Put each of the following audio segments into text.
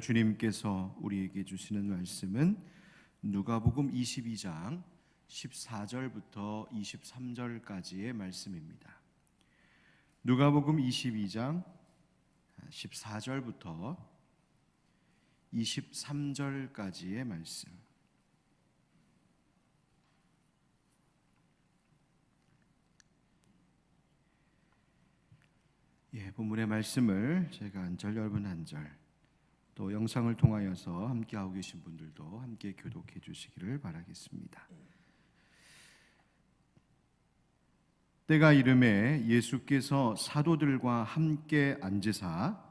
주님께서 우리에게 주시는 말씀은 누가복음 22장 14절부터 23절까지의 말씀입니다. 누가복음 22장 14절부터 23절까지의 말씀. 본문의 말씀을 제가 한 절 여러분 한 절, 또 영상을 통하여서 함께하고 계신 분들도 함께 교독해 주시기를 바라겠습니다. 때가 이르매 예수께서 사도들과 함께 앉으사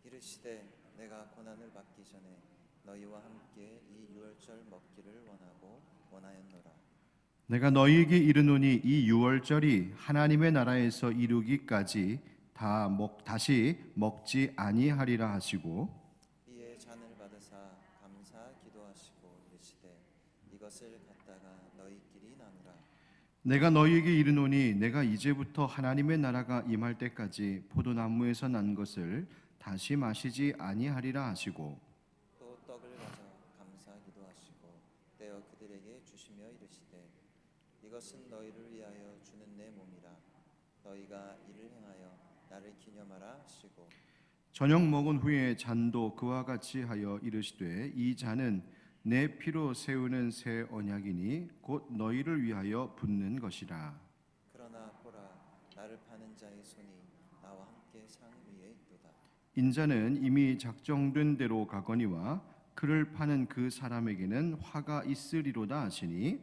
이르시되 내가 고난을 받기 전에 너희와 함께 이 유월절 먹기를 원하였노라. 내가 너희에게 이르노니 이 유월절이 하나님의 나라에서 이루기까지 다시 먹지 아니하리라 하시고, 이에 잔을 받으사 감사 기도하시고 이르시되 이것을 갖다가 너희끼리 나누라. 내가 너희에게 이르노니 내가 이제부터 하나님의 나라가 임할 때까지 포도나무에서 난 것을 다시 마시지 아니하리라 하시고, 또 떡을 가져 감사 기도하시고 떼어 그들에게 주시며 이르시되 이것은 너희를 위하여 주는 내 몸이라. 너희가 이를 행하여 나를 기념하라 하시고, 저녁 먹은 후에 잔도 그와 같이 하여 이르시되 이 잔은 내 피로 세우는 새 언약이니 곧 너희를 위하여 붓는 것이라. 그러나 보라, 나를 파는 자의 손이 나와 함께 상 위에 있도다. 인자는 이미 작정된 대로 가거니와 그를 파는 그 사람에게는 화가 있으리로다 하시니,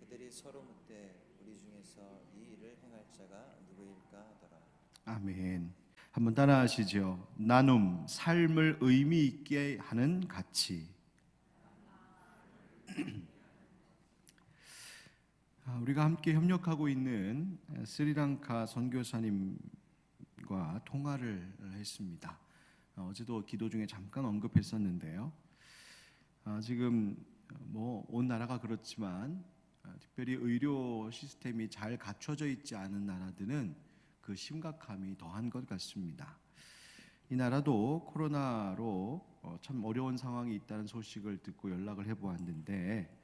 그들이 서로 묻되 우리 중에서 이 일을 행할 자가 누구일까 하더라. 아멘. 한번 따라하시죠. 나눔, 삶을 의미 있게 하는 가치. 우리가 함께 협력하고 있는 스리랑카 선교사님과 통화를 했습니다. 어제도 기도 중에 잠깐 언급했었는데요. 지금 온 나라가 그렇지만 특별히 의료 시스템이 잘 갖춰져 있지 않은 나라들은 그 심각함이 더한 것 같습니다. 이 나라도 코로나로 참 어려운 상황이 있다는 소식을 듣고 연락을 해보았는데,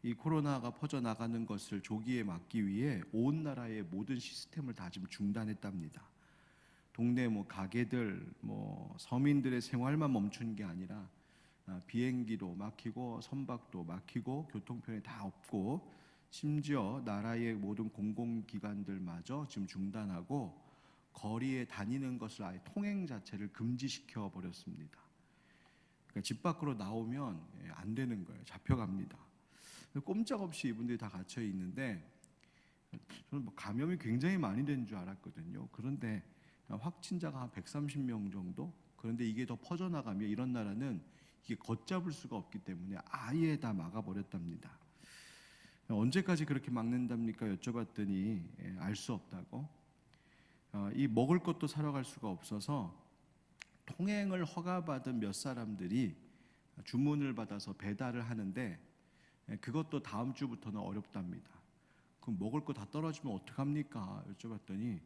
이 코로나가 퍼져나가는 것을 조기에 막기 위해 온 나라의 모든 시스템을 다 지금 중단했답니다. 동네 가게들, 서민들의 생활만 멈춘 게 아니라 비행기도 막히고 선박도 막히고 교통편이 다 없고, 심지어 나라의 모든 공공기관들마저 지금 중단하고 거리에 다니는 것을 아예 통행 자체를 금지시켜 버렸습니다. 그러니까 집 밖으로 나오면 안 되는 거예요. 잡혀갑니다. 꼼짝없이 이분들이 다 갇혀 있는데, 저는 감염이 굉장히 많이 된 줄 알았거든요. 그런데 확진자가 한 130명 정도? 그런데 이게 더 퍼져나가면 이런 나라는 이게 걷잡을 수가 없기 때문에 아예 다 막아버렸답니다. 언제까지 그렇게 막는답니까? 여쭤봤더니 알 수 없다고. 이 먹을 것도 사러 갈 수가 없어서 통행을 허가받은 몇 사람들이 주문을 받아서 배달을 하는데, 그것도 다음 주부터는 어렵답니다. 그럼 먹을 거 다 떨어지면 어떡합니까? 여쭤봤더니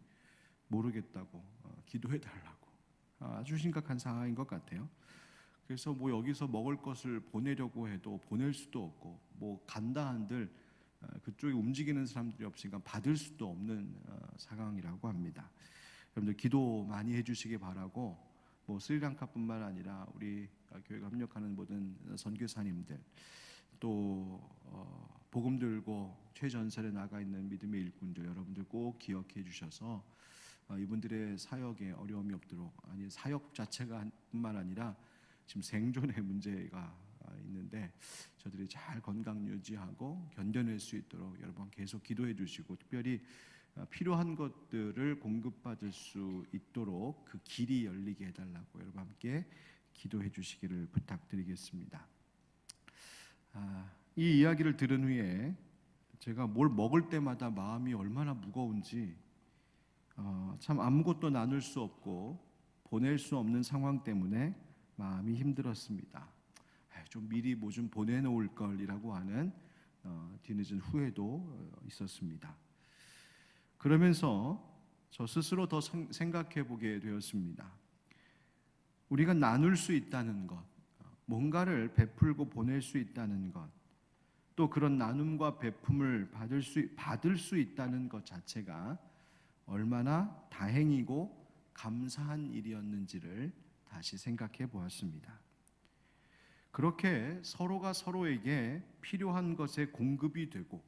모르겠다고, 기도해 달라고. 아주 심각한 상황인 것 같아요. 그래서 여기서 먹을 것을 보내려고 해도 보낼 수도 없고, 간다 한들 그쪽에 움직이는 사람들이 없으니까 받을 수도 없는 상황이라고 합니다. 여러분들 기도 많이 해주시기 바라고, 스리랑카뿐만 아니라 우리 교회가 협력하는 모든 선교사님들, 또 복음 들고 최전선에 나가 있는 믿음의 일꾼들, 여러분들 꼭 기억해 주셔서 이분들의 사역에 어려움이 없도록, 사역 자체가 뿐만 아니라 지금 생존의 문제가 있는데 저들이 잘 건강 유지하고 견뎌낼 수 있도록 여러분 계속 기도해 주시고, 특별히 필요한 것들을 공급받을 수 있도록 그 길이 열리게 해달라고 여러분 함께 기도해 주시기를 부탁드리겠습니다. 이 이야기를 들은 후에 제가 뭘 먹을 때마다 마음이 얼마나 무거운지, 참 아무것도 나눌 수 없고 보낼 수 없는 상황 때문에 마음이 힘들었습니다. 좀 미리 좀 보내놓을 걸이라고 하는 뒤늦은 후회도 있었습니다. 그러면서 저 스스로 더 생각해 보게 되었습니다. 우리가 나눌 수 있다는 것, 뭔가를 베풀고 보낼 수 있다는 것, 또 그런 나눔과 베품을 받을 수 있다는 것 자체가 얼마나 다행이고 감사한 일이었는지를 다시 생각해 보았습니다. 그렇게 서로가 서로에게 필요한 것에 공급이 되고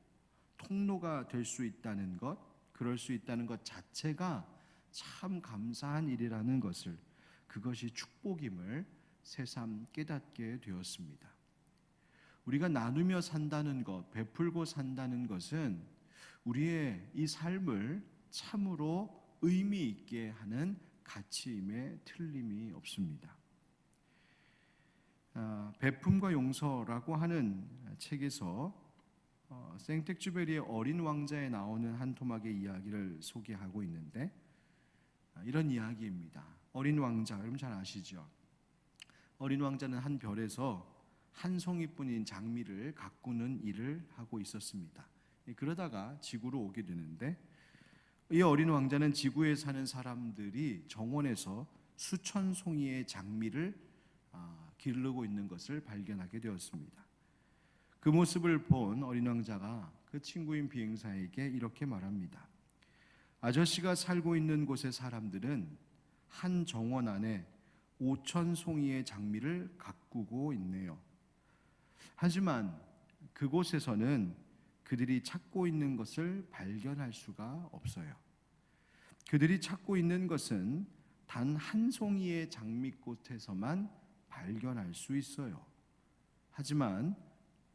통로가 될 수 있다는 것, 그럴 수 있다는 것 자체가 참 감사한 일이라는 것을, 그것이 축복임을 새삼 깨닫게 되었습니다. 우리가 나누며 산다는 것, 베풀고 산다는 것은 우리의 이 삶을 참으로 의미 있게 하는 가치임에 틀림이 없습니다. 베품과 용서라고 하는 책에서 생텍쥐베리의 어린 왕자에 나오는 한 토막의 이야기를 소개하고 있는데, 이런 이야기입니다. 어린 왕자, 여러분 잘 아시죠? 어린 왕자는 한 별에서 한 송이뿐인 장미를 가꾸는 일을 하고 있었습니다. 그러다가 지구로 오게 되는데, 이 어린 왕자는 지구에 사는 사람들이 정원에서 수천 송이의 장미를 기르고 있는 것을 발견하게 되었습니다. 그 모습을 본 어린 왕자가 그 친구인 비행사에게 이렇게 말합니다. 아저씨가 살고 있는 곳의 사람들은 한 정원 안에 5천 송이의 장미를 가꾸고 있네요. 하지만 그곳에서는 그들이 찾고 있는 것을 발견할 수가 없어요. 그들이 찾고 있는 것은 단 한 송이의 장미꽃에서만 발견할 수 있어요. 하지만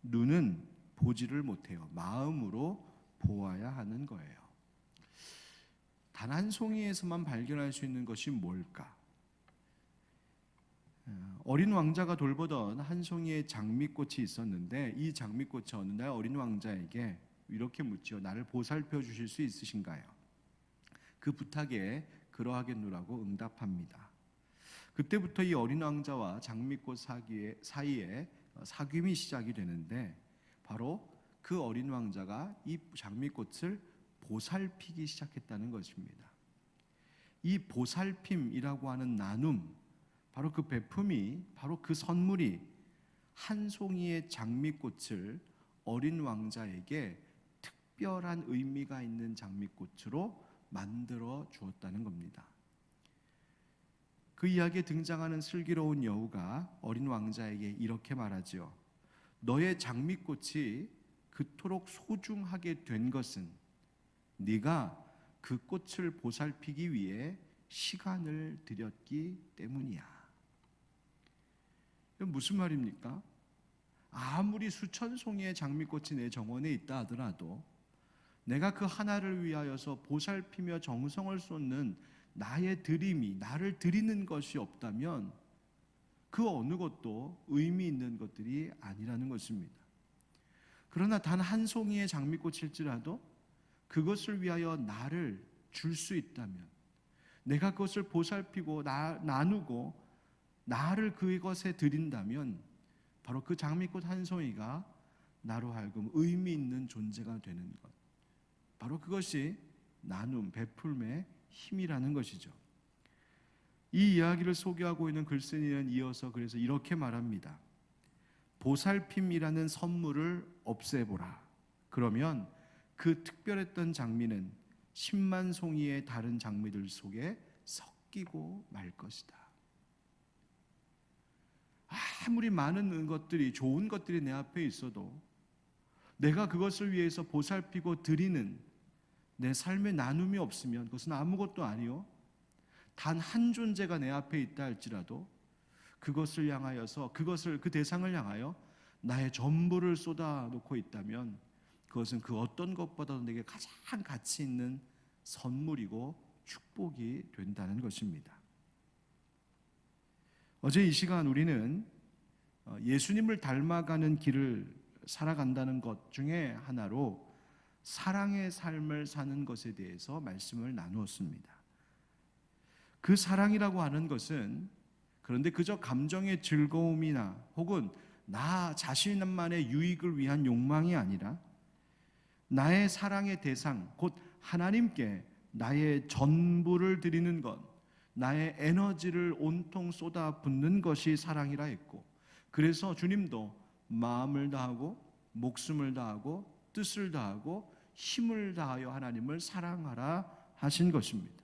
눈은 보지를 못해요. 마음으로 보아야 하는 거예요. 단 한 송이에서만 발견할 수 있는 것이 뭘까? 어린 왕자가 돌보던 한 송이의 장미꽃이 있었는데, 이 장미꽃이 어느 날 어린 왕자에게 이렇게 묻지요. 나를 보살펴 주실 수 있으신가요? 그 부탁에 그러하겠노라고 응답합니다. 그때부터 이 어린 왕자와 장미꽃 사이에 사귐이 시작이 되는데, 바로 그 어린 왕자가 이 장미꽃을 보살피기 시작했다는 것입니다. 이 보살핌이라고 하는 나눔, 바로 그 베품이, 바로 그 선물이 한 송이의 장미꽃을 어린 왕자에게 특별한 의미가 있는 장미꽃으로 만들어 주었다는 겁니다. 그 이야기에 등장하는 슬기로운 여우가 어린 왕자에게 이렇게 말하지요. 너의 장미꽃이 그토록 소중하게 된 것은 네가 그 꽃을 보살피기 위해 시간을 들였기 때문이야. 이건 무슨 말입니까? 아무리 수천 송이의 장미꽃이 내 정원에 있다 하더라도 내가 그 하나를 위하여서 보살피며 정성을 쏟는 나의 드림이, 나를 드리는 것이 없다면 그 어느 것도 의미 있는 것들이 아니라는 것입니다. 그러나 단 한 송이의 장미꽃일지라도 그것을 위하여 나를 줄 수 있다면, 내가 그것을 보살피고 나누고 나를 그것에 드린다면, 바로 그 장미꽃 한 송이가 나로 하여금 의미 있는 존재가 되는 것, 바로 그것이 나눔, 베풀음의 힘이라는 것이죠. 이 이야기를 소개하고 있는 글쓴이는 이어서 그래서 이렇게 말합니다. 보살핌이라는 선물을 없애보라. 그러면 그 특별했던 장미는 10만 송이의 다른 장미들 속에 섞이고 말 것이다. 아무리 많은 것들이, 좋은 것들이 내 앞에 있어도 내가 그것을 위해서 보살피고 드리는 내 삶의 나눔이 없으면 그것은 아무것도 아니요, 단 한 존재가 내 앞에 있다 할지라도 그것을 향하여서, 그 대상을 향하여 나의 전부를 쏟아놓고 있다면 그것은 그 어떤 것보다도 내게 가장 가치 있는 선물이고 축복이 된다는 것입니다. 어제 이 시간 우리는 예수님을 닮아가는 길을 살아간다는 것 중에 하나로 사랑의 삶을 사는 것에 대해서 말씀을 나누었습니다. 그 사랑이라고 하는 것은 그런데 그저 감정의 즐거움이나 혹은 나 자신만의 유익을 위한 욕망이 아니라 나의 사랑의 대상, 곧 하나님께 나의 전부를 드리는 것, 나의 에너지를 온통 쏟아붓는 것이 사랑이라 했고, 그래서 주님도 마음을 다하고 목숨을 다하고 뜻을 다하고 힘을 다하여 하나님을 사랑하라 하신 것입니다.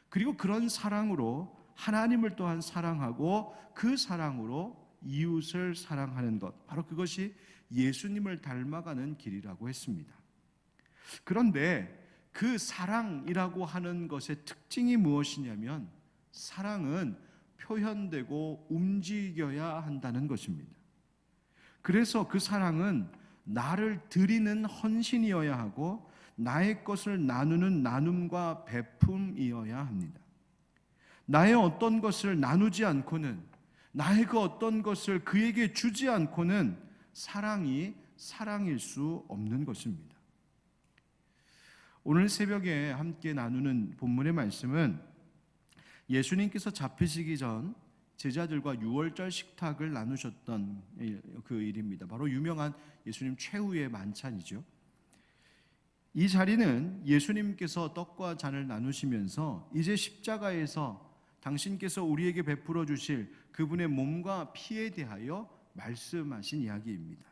그리고 그런 사랑으로 하나님을 또한 사랑하고 그 사랑으로 이웃을 사랑하는 것, 바로 그것이 예수님을 닮아가는 길이라고 했습니다. 그런데 그 사랑이라고 하는 것의 특징이 무엇이냐면, 사랑은 표현되고 움직여야 한다는 것입니다. 그래서 그 사랑은 나를 드리는 헌신이어야 하고 나의 것을 나누는 나눔과 베품이어야 합니다. 나의 어떤 것을 나누지 않고는, 나의 그 어떤 것을 그에게 주지 않고는 사랑이 사랑일 수 없는 것입니다. 오늘 새벽에 함께 나누는 본문의 말씀은 예수님께서 잡히시기 전 제자들과 유월절 식탁을 나누셨던 그 일입니다. 바로 유명한 예수님 최후의 만찬이죠. 이 자리는 예수님께서 떡과 잔을 나누시면서 이제 십자가에서 당신께서 우리에게 베풀어 주실 그분의 몸과 피에 대하여 말씀하신 이야기입니다.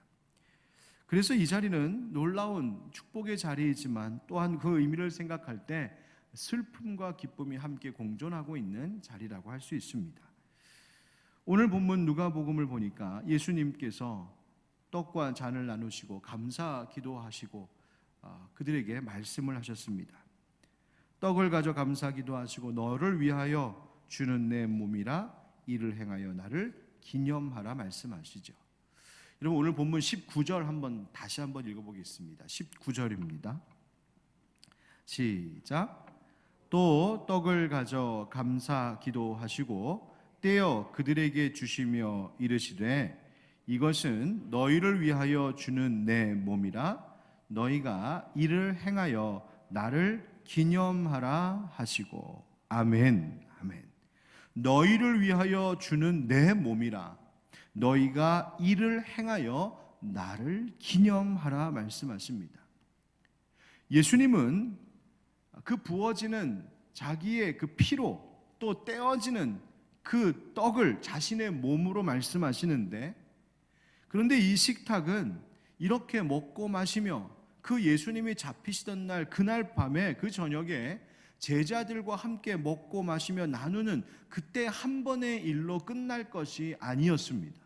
그래서 이 자리는 놀라운 축복의 자리이지만 또한 그 의미를 생각할 때 슬픔과 기쁨이 함께 공존하고 있는 자리라고 할 수 있습니다. 오늘 본문 누가복음을 보니까 예수님께서 떡과 잔을 나누시고 감사 기도하시고 그들에게 말씀을 하셨습니다. 떡을 가져 감사 기도하시고 너를 위하여 주는 내 몸이라, 이를 행하여 나를 기념하라 말씀하시죠. 여러분, 오늘 본문 19절 다시 한번 읽어보겠습니다. 19절입니다. 시작. 또 떡을 가져 감사 기도하시고 떼어 그들에게 주시며 이르시되 이것은 너희를 위하여 주는 내 몸이라, 너희가 이를 행하여 나를 기념하라 하시고. 아멘. 아멘. 너희를 위하여 주는 내 몸이라, 너희가 이를 행하여 나를 기념하라 말씀하십니다. 예수님은 그 부어지는 자기의 그 피로 또 떼어지는 그 떡을 자신의 몸으로 말씀하시는데, 그런데 이 식탁은 이렇게 먹고 마시며 그 예수님이 잡히시던 날, 그날 밤에 그 저녁에 제자들과 함께 먹고 마시며 나누는 그때 한 번의 일로 끝날 것이 아니었습니다.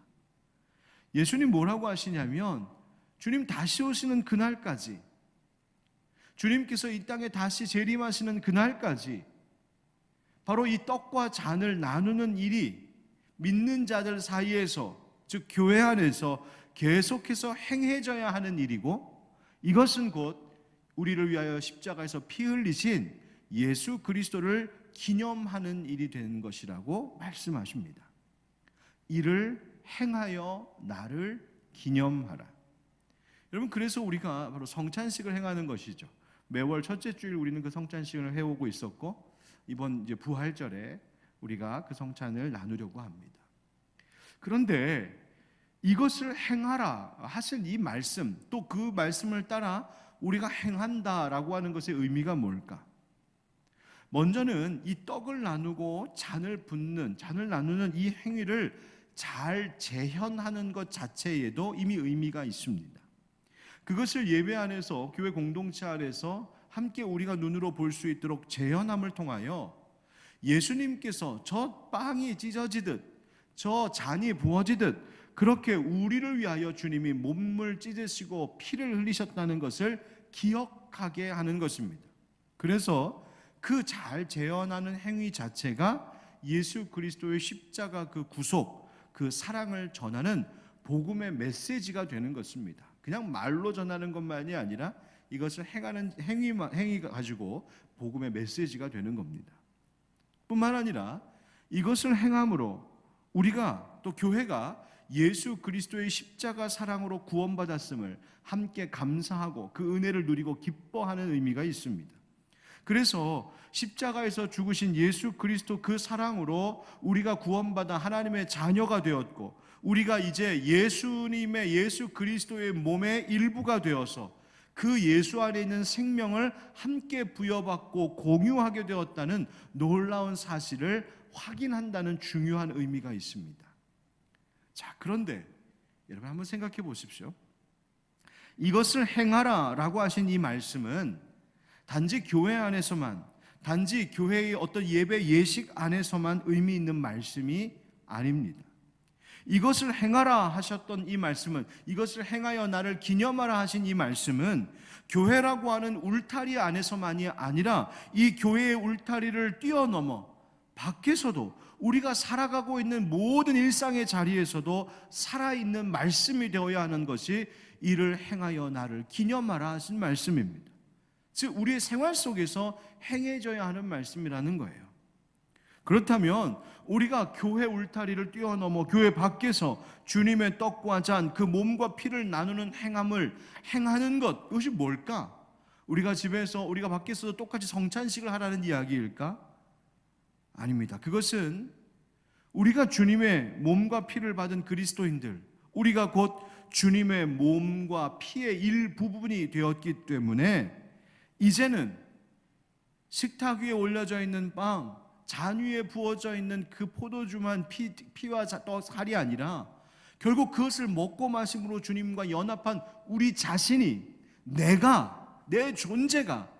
예수님 뭐라고 하시냐면, 주님 다시 오시는 그날까지, 주님께서 이 땅에 다시 재림하시는 그날까지 바로 이 떡과 잔을 나누는 일이 믿는 자들 사이에서, 즉 교회 안에서 계속해서 행해져야 하는 일이고, 이것은 곧 우리를 위하여 십자가에서 피 흘리신 예수 그리스도를 기념하는 일이 되는 것이라고 말씀하십니다. 이를 행하여 나를 기념하라. 여러분, 그래서 우리가 바로 성찬식을 행하는 것이죠. 매월 첫째 주일 우리는 그 성찬식을 해오고 있었고, 이번 이제 부활절에 우리가 그 성찬을 나누려고 합니다. 그런데 이것을 행하라 하신 이 말씀, 또 그 말씀을 따라 우리가 행한다라고 하는 것의 의미가 뭘까? 먼저는 이 떡을 나누고 잔을 나누는 이 행위를 잘 재현하는 것 자체에도 이미 의미가 있습니다. 그것을 예배 안에서, 교회 공동체 안에서 함께 우리가 눈으로 볼 수 있도록 재현함을 통하여 예수님께서 저 빵이 찢어지듯, 저 잔이 부어지듯 그렇게 우리를 위하여 주님이 몸을 찢으시고 피를 흘리셨다는 것을 기억하게 하는 것입니다. 그래서 그 잘 재현하는 행위 자체가 예수 그리스도의 십자가 그 구속, 그 사랑을 전하는 복음의 메시지가 되는 것입니다. 그냥 말로 전하는 것만이 아니라 이것을 행하는 행위가 가지고 복음의 메시지가 되는 겁니다. 뿐만 아니라 이것을 행함으로 우리가, 또 교회가 예수 그리스도의 십자가 사랑으로 구원받았음을 함께 감사하고 그 은혜를 누리고 기뻐하는 의미가 있습니다. 그래서 십자가에서 죽으신 예수 그리스도 그 사랑으로 우리가 구원받아 하나님의 자녀가 되었고, 우리가 이제 예수 그리스도의 몸의 일부가 되어서 그 예수 안에 있는 생명을 함께 부여받고 공유하게 되었다는 놀라운 사실을 확인한다는 중요한 의미가 있습니다. 자, 그런데 여러분 한번 생각해 보십시오. 이것을 행하라 라고 하신 이 말씀은 단지 교회 안에서만, 단지 교회의 어떤 예배 예식 안에서만 의미 있는 말씀이 아닙니다. 이것을 행하라 하셨던 이 말씀은, 이것을 행하여 나를 기념하라 하신 이 말씀은 교회라고 하는 울타리 안에서만이 아니라 이 교회의 울타리를 뛰어넘어 밖에서도 우리가 살아가고 있는 모든 일상의 자리에서도 살아있는 말씀이 되어야 하는 것이 이를 행하여 나를 기념하라 하신 말씀입니다. 즉 우리의 생활 속에서 행해져야 하는 말씀이라는 거예요. 그렇다면 우리가 교회 울타리를 뛰어넘어 교회 밖에서 주님의 떡과 잔, 그 몸과 피를 나누는 행함을 행하는 것, 이것이 뭘까? 우리가 집에서, 우리가 밖에서도 똑같이 성찬식을 하라는 이야기일까? 아닙니다. 그것은 우리가 주님의 몸과 피를 받은 그리스도인들, 우리가 곧 주님의 몸과 피의 일부분이 되었기 때문에 이제는 식탁 위에 올려져 있는 빵, 잔 위에 부어져 있는 그 포도주만 피와 살이 아니라 결국 그것을 먹고 마심으로 주님과 연합한 우리 자신이, 내 존재가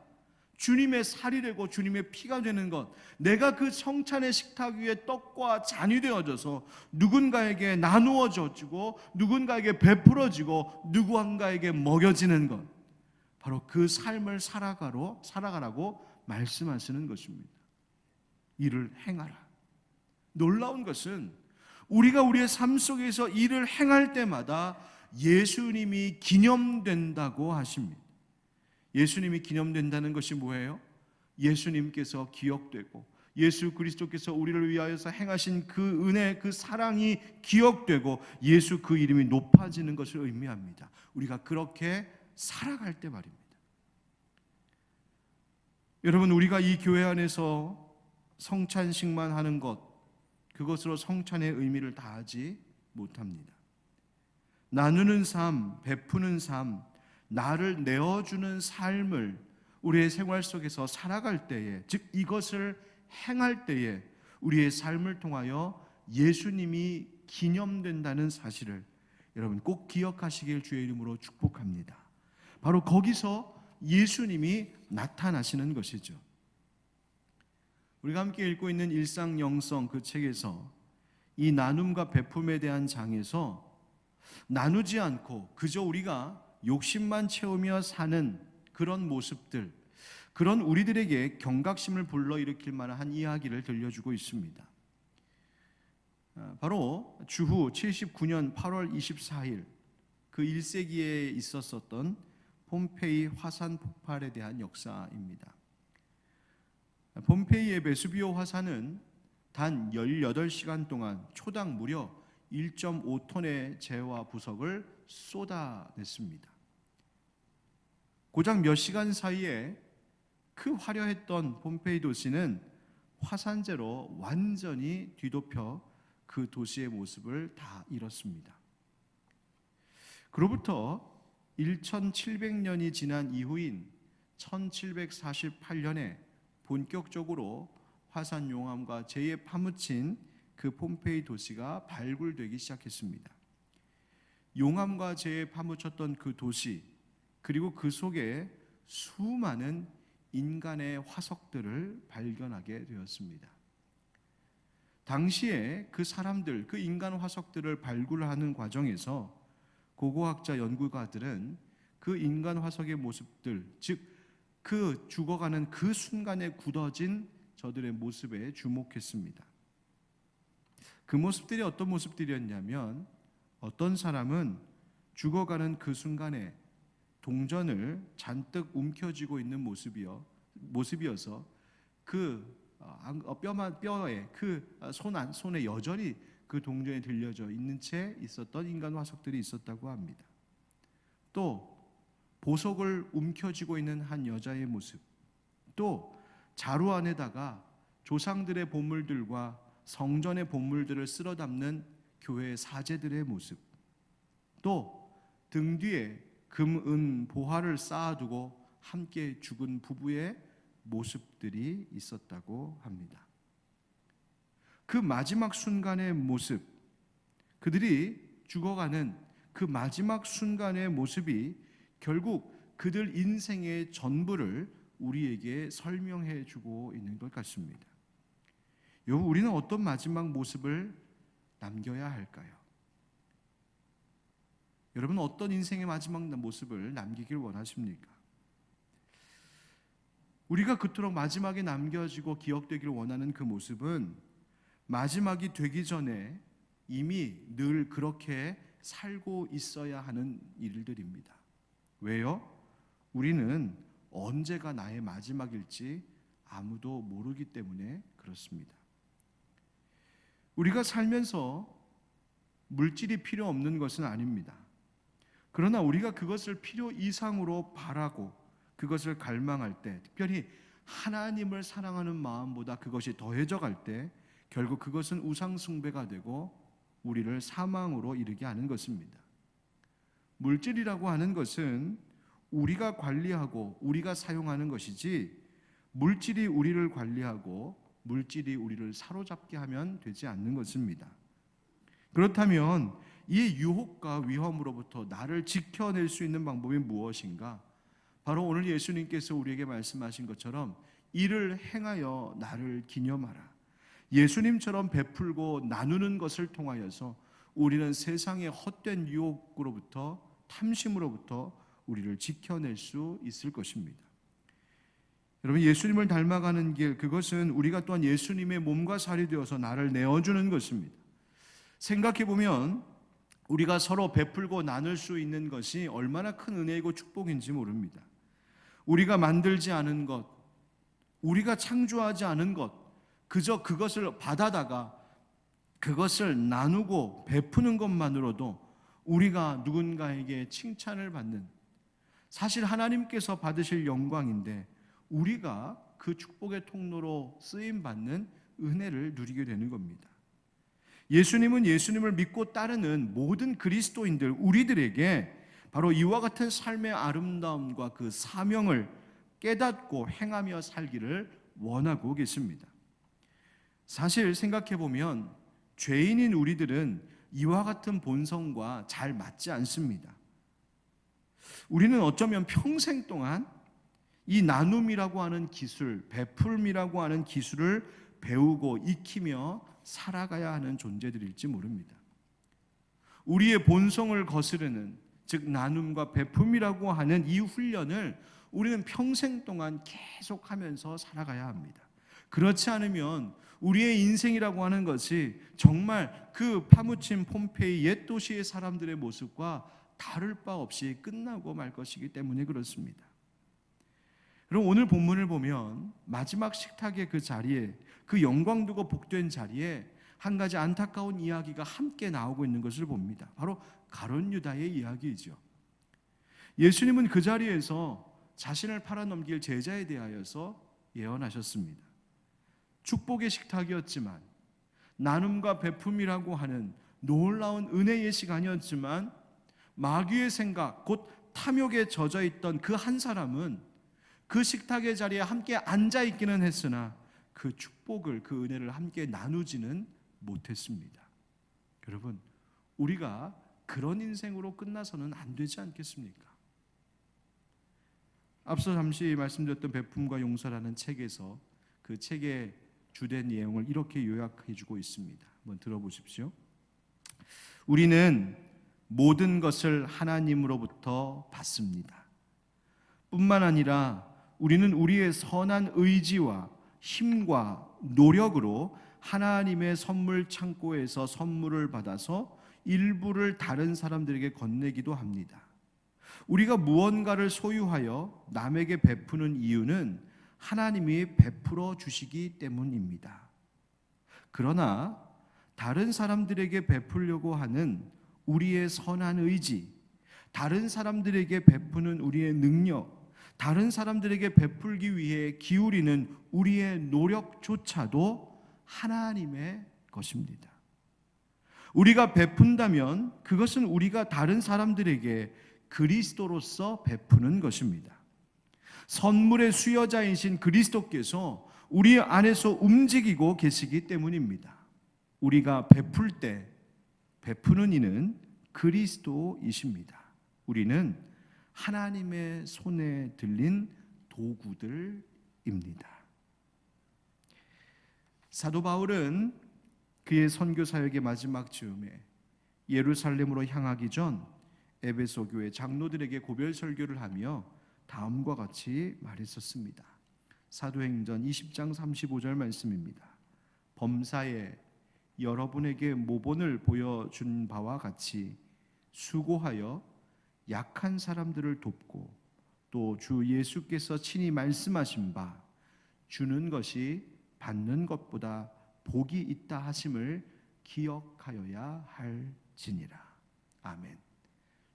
주님의 살이 되고 주님의 피가 되는 것, 내가 그 성찬의 식탁 위에 떡과 잔이 되어져서 누군가에게 나누어지고 누군가에게 베풀어지고 누군가에게 먹여지는 것, 바로 그 삶을 살아가라고 말씀하시는 것입니다. 이를 행하라. 놀라운 것은 우리가 우리의 삶 속에서 이를 행할 때마다 예수님이 기념된다고 하십니다. 예수님이 기념된다는 것이 뭐예요? 예수님께서 기억되고 예수 그리스도께서 우리를 위하여서 행하신 그 은혜, 그 사랑이 기억되고 예수 그 이름이 높아지는 것을 의미합니다. 우리가 그렇게 살아갈 때 말입니다. 여러분, 우리가 이 교회 안에서 성찬식만 하는 것, 그것으로 성찬의 의미를 다하지 못합니다. 나누는 삶, 베푸는 삶, 나를 내어주는 삶을 우리의 생활 속에서 살아갈 때에, 즉 이것을 행할 때에 우리의 삶을 통하여 예수님이 기념된다는 사실을 여러분 꼭 기억하시길 주의 이름으로 축복합니다. 바로 거기서 예수님이 나타나시는 것이죠. 우리가 함께 읽고 있는 일상 영성 그 책에서 이 나눔과 베품에 대한 장에서 나누지 않고 그저 우리가 욕심만 채우며 사는 그런 모습들, 그런 우리들에게 경각심을 불러일으킬 만한 이야기를 들려주고 있습니다. 바로 주후 79년 8월 24일 그 1세기에 있었던 폼페이 화산 폭발에 대한 역사입니다. 폼페이의 베수비오 화산은 단 18시간 동안 초당 무려 1.5톤의 재와 부석을 쏟아냈습니다. 고작 몇 시간 사이에 그 화려했던 폼페이 도시는 화산재로 완전히 뒤덮여 그 도시의 모습을 다 잃었습니다. 그로부터 1700년이 지난 이후인 1748년에 본격적으로 화산 용암과 재에 파묻힌 그 폼페이 도시가 발굴되기 시작했습니다. 용암과 재에 파묻혔던 그 도시, 그리고 그 속에 수많은 인간의 화석들을 발견하게 되었습니다. 당시에 그 사람들, 그 인간 화석들을 발굴하는 과정에서 고고학자 연구가들은 그 인간 화석의 모습들, 즉 그 죽어가는 그 순간에 굳어진 저들의 모습에 주목했습니다. 그 모습들이 어떤 모습들이었냐면, 어떤 사람은 죽어가는 그 순간에 동전을 잔뜩 움켜쥐고 있는 모습이어서 그 뼈에 그 손에 여전히 그 동전이 들려져 있는 채 있었던 인간 화석들이 있었다고 합니다. 또 보석을 움켜쥐고 있는 한 여자의 모습, 또 자루 안에다가 조상들의 보물들과 성전의 보물들을 쓸어 담는 교회의 사제들의 모습, 또 등 뒤에 금, 은, 보화를 쌓아두고 함께 죽은 부부의 모습들이 있었다고 합니다. 그 마지막 순간의 모습, 그들이 죽어가는 그 마지막 순간의 모습이 결국 그들 인생의 전부를 우리에게 설명해 주고 있는 것 같습니다. 여러분, 우리는 어떤 마지막 모습을 남겨야 할까요? 여러분, 어떤 인생의 마지막 모습을 남기길 원하십니까? 우리가 그토록 마지막에 남겨지고 기억되기를 원하는 그 모습은 마지막이 되기 전에 이미 늘 그렇게 살고 있어야 하는 일들입니다. 왜요? 우리는 언제가 나의 마지막일지 아무도 모르기 때문에 그렇습니다. 우리가 살면서 물질이 필요 없는 것은 아닙니다. 그러나 우리가 그것을 필요 이상으로 바라고 그것을 갈망할 때, 특별히 하나님을 사랑하는 마음보다 그것이 더해져 갈 때 결국 그것은 우상 숭배가 되고 우리를 사망으로 이르게 하는 것입니다. 물질이라고 하는 것은 우리가 관리하고 우리가 사용하는 것이지, 물질이 우리를 관리하고 물질이 우리를 사로잡게 하면 되지 않는 것입니다. 그렇다면 이 유혹과 위험으로부터 나를 지켜낼 수 있는 방법이 무엇인가? 바로 오늘 예수님께서 우리에게 말씀하신 것처럼 이를 행하여 나를 기념하라. 예수님처럼 베풀고 나누는 것을 통하여서 우리는 세상의 헛된 유혹으로부터, 탐심으로부터 우리를 지켜낼 수 있을 것입니다. 여러분, 예수님을 닮아가는 길, 그것은 우리가 또한 예수님의 몸과 살이 되어서 나를 내어주는 것입니다. 생각해보면 우리가 서로 베풀고 나눌 수 있는 것이 얼마나 큰 은혜이고 축복인지 모릅니다. 우리가 만들지 않은 것, 우리가 창조하지 않은 것, 그저 그것을 받아다가 그것을 나누고 베푸는 것만으로도 우리가 누군가에게 칭찬을 받는, 사실 하나님께서 받으실 영광인데 우리가 그 축복의 통로로 쓰임받는 은혜를 누리게 되는 겁니다. 예수님은 예수님을 믿고 따르는 모든 그리스도인들, 우리들에게 바로 이와 같은 삶의 아름다움과 그 사명을 깨닫고 행하며 살기를 원하고 계십니다. 사실 생각해보면 죄인인 우리들은 이와 같은 본성과 잘 맞지 않습니다. 우리는 어쩌면 평생 동안 이 나눔이라고 하는 기술, 베풀음이라고 하는 기술을 배우고 익히며 살아가야 하는 존재들일지 모릅니다. 우리의 본성을 거스르는, 즉 나눔과 베품이라고 하는 이 훈련을 우리는 평생 동안 계속하면서 살아가야 합니다. 그렇지 않으면 우리의 인생이라고 하는 것이 정말 그 파묻힌 폼페이 옛 도시의 사람들의 모습과 다를 바 없이 끝나고 말 것이기 때문에 그렇습니다. 그럼 오늘 본문을 보면 마지막 식탁의 그 자리에, 그 영광되고 복된 자리에 한 가지 안타까운 이야기가 함께 나오고 있는 것을 봅니다. 바로 가룟 유다의 이야기이죠. 예수님은 그 자리에서 자신을 팔아넘길 제자에 대하여서 예언하셨습니다. 축복의 식탁이었지만, 나눔과 베품이라고 하는 놀라운 은혜의 시간이었지만, 마귀의 생각, 곧 탐욕에 젖어 있던 그 한 사람은 그 식탁의 자리에 함께 앉아 있기는 했으나 그 축복을, 그 은혜를 함께 나누지는 못했습니다. 여러분, 우리가 그런 인생으로 끝나서는 안 되지 않겠습니까? 앞서 잠시 말씀드렸던 베품과 용서라는 책에서 그 책의 주된 내용을 이렇게 요약해 주고 있습니다. 한번 들어보십시오. 우리는 모든 것을 하나님으로부터 받습니다. 뿐만 아니라 우리는 우리의 선한 의지와 힘과 노력으로 하나님의 선물 창고에서 선물을 받아서 일부를 다른 사람들에게 건네기도 합니다. 우리가 무언가를 소유하여 남에게 베푸는 이유는 하나님이 베풀어 주시기 때문입니다. 그러나 다른 사람들에게 베풀려고 하는 우리의 선한 의지, 다른 사람들에게 베푸는 우리의 능력, 다른 사람들에게 베풀기 위해 기울이는 우리의 노력조차도 하나님의 것입니다. 우리가 베푼다면 그것은 우리가 다른 사람들에게 그리스도로서 베푸는 것입니다. 선물의 수여자이신 그리스도께서 우리 안에서 움직이고 계시기 때문입니다. 우리가 베풀 때 베푸는 이는 그리스도이십니다. 우리는 하나님의 손에 들린 도구들입니다. 사도 바울은 그의 선교 사역의 마지막 즈음에 예루살렘으로 향하기 전 에베소 교회 장로들에게 고별 설교를 하며 다음과 같이 말했었습니다. 사도행전 20장 35절 말씀입니다. 범사에 여러분에게 모본을 보여준 바와 같이 수고하여 약한 사람들을 돕고 또 주 예수께서 친히 말씀하신 바 주는 것이 받는 것보다 복이 있다 하심을 기억하여야 할지니라. 아멘.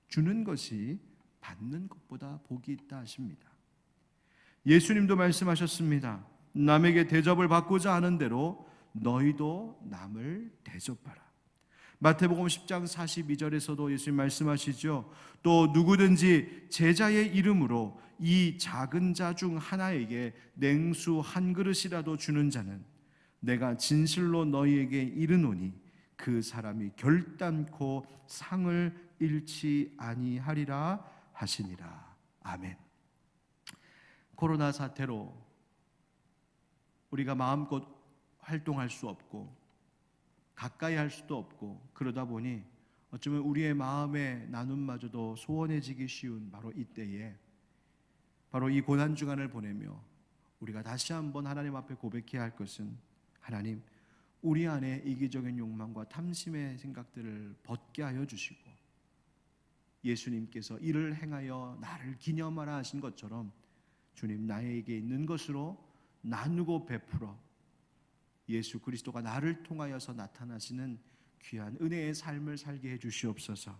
주는 것이 받는 것보다 복이 있다 하십니다. 예수님도 말씀하셨습니다. 남에게 대접을 받고자 하는 대로 너희도 남을 대접하라. 마태복음 10장 42절에서도 예수님 말씀하시죠. 또 누구든지 제자의 이름으로 이 작은 자 중 하나에게 냉수 한 그릇이라도 주는 자는 내가 진실로 너희에게 이르노니 그 사람이 결단코 상을 잃지 아니하리라 하시니라. 아멘. 코로나 사태로 우리가 마음껏 활동할 수 없고 가까이 할 수도 없고 그러다 보니 어쩌면 우리의 마음의 나눔마저도 소원해지기 쉬운 바로 이때에 바로 이 고난 주간을 보내며 우리가 다시 한번 하나님 앞에 고백해야 할 것은 하나님, 우리 안에 이기적인 욕망과 탐심의 생각들을 벗게 하여 주시고 예수님께서 이를 행하여 나를 기념하라 하신 것처럼 주님, 나에게 있는 것으로 나누고 베풀어 예수 그리스도가 나를 통하여서 나타나시는 귀한 은혜의 삶을 살게 해 주시옵소서.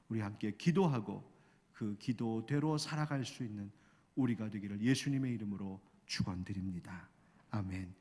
우리 함께 기도하고 그 기도대로 살아갈 수 있는 우리가 되기를 예수님의 이름으로 축원드립니다. 아멘.